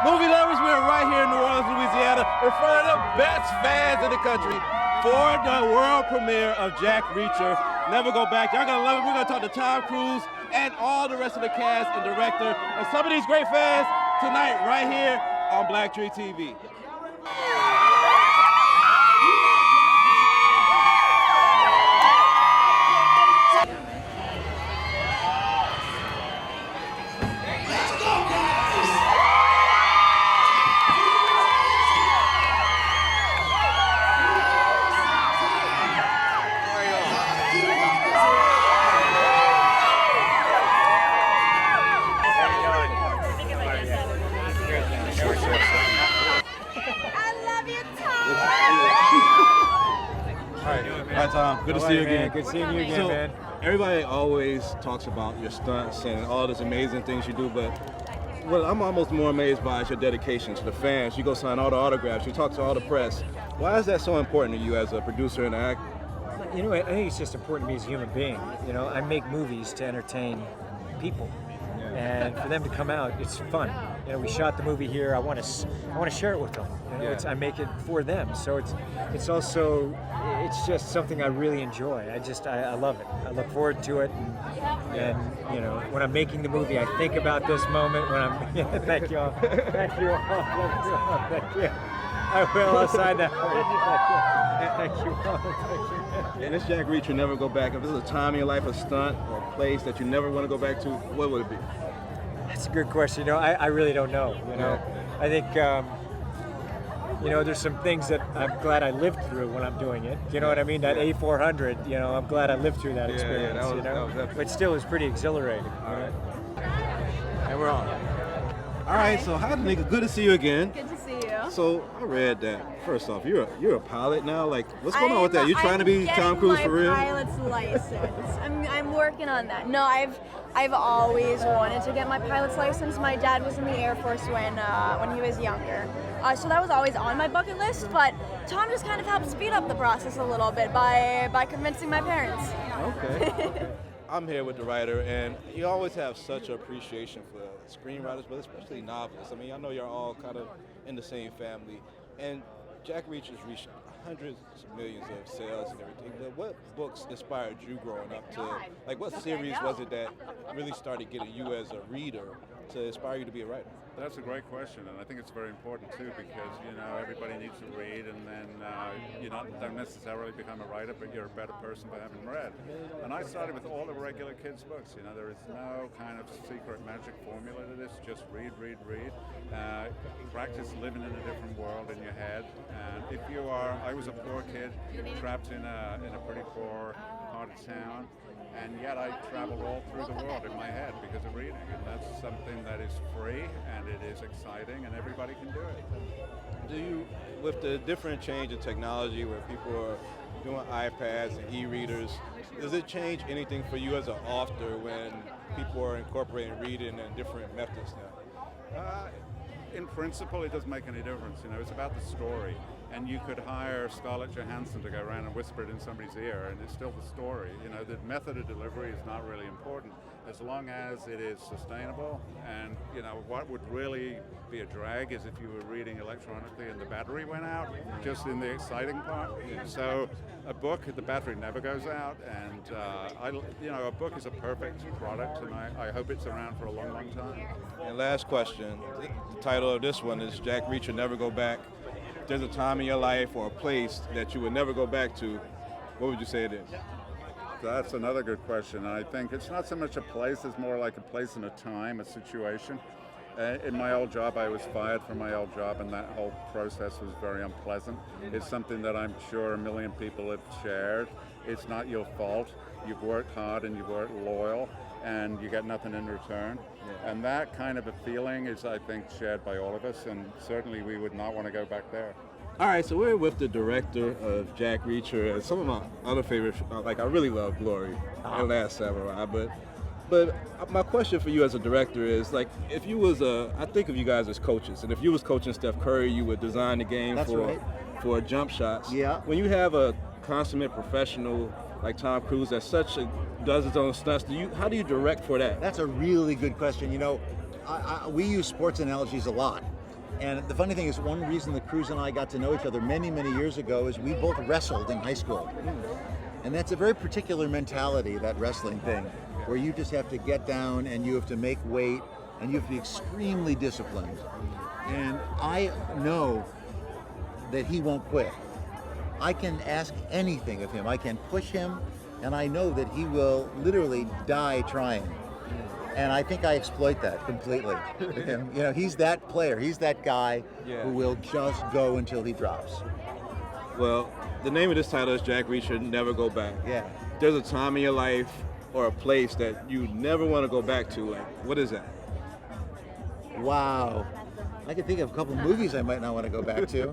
Movie lovers, we're right here in New Orleans, Louisiana, in front of the best fans in the country for the world premiere of Jack Reacher, Never Go Back. Y'all gonna love it. We're gonna talk to Tom Cruise and all the rest of the cast and director and some of these great fans tonight right here on BLACKTREE TV. Hi, Tom. Good to see you again. Good seeing you again, man. Everybody always talks about your stunts and all these amazing things you do, but what I'm almost more amazed by is your dedication to the fans. You go sign all the autographs, you talk to all the press. Why is that so important to you as a producer and actor? You know, I think it's just important to me as a human being. You know, I make movies to entertain people, and for them to come out, it's fun. You know, we shot the movie here. I want to share it with them. You know, I make it for them. So it's also just something I really enjoy. I love it. I look forward to it, and you know, when I'm making the movie, I think about this moment when I'm. Thank you all. Thank you all. Thank you. I will. I'll sign that for you. Thank you all. Thank you. And this Jack Reacher, Never Go Back. If this is a time in your life, a stunt or a place that you never want to go back to, what would it be? That's a good question. You know, I really don't know. You know, I think you know, there's some things that I'm glad I lived through when I'm doing it. You know what I mean? That A400. You know, I'm glad I lived through that experience. That was, you know, that was but still, it's pretty exhilarating. All right, and we're on. All right, so hi, nigga. Good to see you again. Good to see you. So I read that. First off, you're a pilot now. Like, what's going on with that? You trying to be Tom Cruise for real? I'm getting my pilot's license. I'm working on that. No, I've always wanted to get my pilot's license. My dad was in the Air Force when he was younger, so that was always on my bucket list. But Tom just kind of helped speed up the process a little bit by convincing my parents. Okay. I'm here with the writer, and you always have such appreciation for screenwriters, but especially novelists. I mean, I know you're all kind of in the same family, and Jack Reacher's reached hundreds of millions of sales and everything. But what books inspired you growing up to, like, what series was it that really started getting you as a reader to inspire you to be a writer? That's a great question, and I think it's very important too, because you know, everybody needs to read, and then you don't necessarily become a writer, but you're a better person by having read. And I started with all the regular kids' books. You know, there is no kind of secret magic formula to this. Just read, read, read. Practice living in a different world in your head. And if you are, I was a poor kid trapped in a pretty poor part of town. And yet I traveled all through the world in my head because of reading, and that's something that is free and it is exciting and everybody can do it. Do you, with the different change in technology where people are doing iPads and e-readers, does it change anything for you as an author when people are incorporating reading and different methods now? In principle, it doesn't make any difference. You know, it's about the story. And you could hire Scarlett Johansson to go around and whisper it in somebody's ear, and it's still the story. You know, the method of delivery is not really important, as long as it is sustainable. And you know, what would really be a drag is if you were reading electronically and the battery went out, just in the exciting part. So a book, the battery never goes out, and you know, a book is a perfect product, and I hope it's around for a long, long time. And last question, the title of this one is Jack Reacher, Never Go Back. If there's a time in your life or a place that you would never go back to, what would you say it is? That's another good question. I think it's not so much a place, it's more like a place and a time, a situation. In my old job, I was fired from my old job, and that whole process was very unpleasant. It's something that I'm sure a million people have shared. It's not your fault. You've worked hard and you've worked loyal, and you get nothing in return. And that kind of a feeling is, I think, shared by all of us, and certainly we would not want to go back there. All right, so we're with the director of Jack Reacher, and some of my other favorites, like I really love Glory and Last Samurai, but my question for you as a director is, like, if you was I think of you guys as coaches, and if you was coaching Steph Curry, you would design the game for jump shots. Yeah. When you have a consummate professional like Tom Cruise that does his own stunts, how do you direct for that? That's a really good question. You know, we use sports analogies a lot. And the funny thing is, one reason that Cruz and I got to know each other many, many years ago is we both wrestled in high school. And that's a very particular mentality, that wrestling thing, where you just have to get down and you have to make weight and you have to be extremely disciplined. And I know that he won't quit. I can ask anything of him. I can push him, and I know that he will literally die trying. And I think I exploit that completely with him. You know, he's that player. He's that guy who will just go until he drops. Well, the name of this title is Jack Reacher, Never Go Back. Yeah. There's a time in your life or a place that you never want to go back to. Like, what is that? Wow. I can think of a couple movies I might not want to go back to.